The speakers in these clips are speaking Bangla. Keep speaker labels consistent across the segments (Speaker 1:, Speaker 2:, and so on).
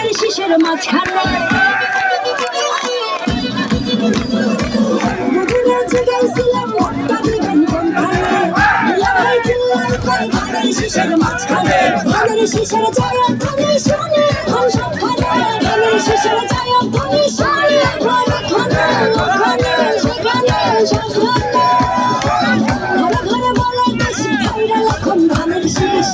Speaker 1: ধানের শীষের মাঝখানে গেছিলাম ভোটটা দিবেন কোনখানে ভাই চিল্লাই কই ধানের শীষের মাঝখানে ধানের শীষের জয় ধ্বনি শুনি এখন সবখানে ধানের শীষের জয় ধ্বনি শুনি এখন ওখানে ওখানে সেখানে সবখানে ঘরে ঘরে বলে দেশ ভাইরাল এখন ধানের শীষ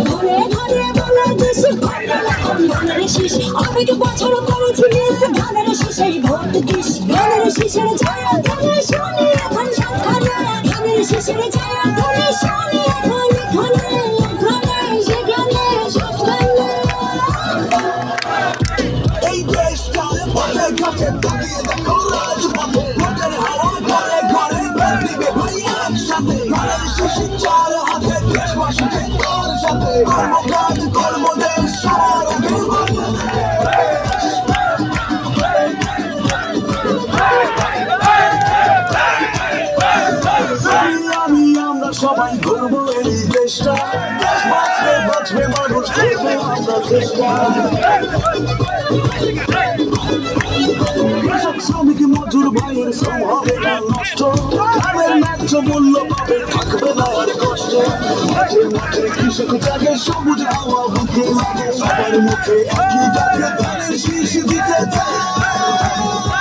Speaker 1: ঘরে ঘরে বলে দেশ ভাইরাল এখন ধানের শীষ অনেক বছর করেছি মিস ধানের শীষেই ভোট দিস ধানের শীষের ছায়া ধানের শুনি এখন সবখানে ধানের শীষের ছায়া ধানের শুনি এখন এখানে ওখানে সেখানে সবখানে
Speaker 2: এই দেশটার পথে ঘাটে তাকিয়ে দেখো রাজপথে ভোটের হাওয়া ঘরে ঘরে ভোট দিবে ভাই একসাথে ধানের শীষে চার হাতে দেশবাসীকে তোর সাথে কর্মকাজ কর্মদেশ সবার আগে সবাই ঘুরবো এই দেশটা বাঁচবে বাঁচবে মানুষ করবো আমরা চেষ্টা কৃষক শ্রমিক মজুর ভাইয়ের শ্রম হবে না নষ্ট গ্রামের ন্যায্য মূল্য পাবে থাকবে না আর কষ্ট মাঠে মাঠে কৃষক জাগে সবুজ হাওয়া বুকে লাগে সবার মুখে একই ডাকে ধানের শীষ দিতে চায়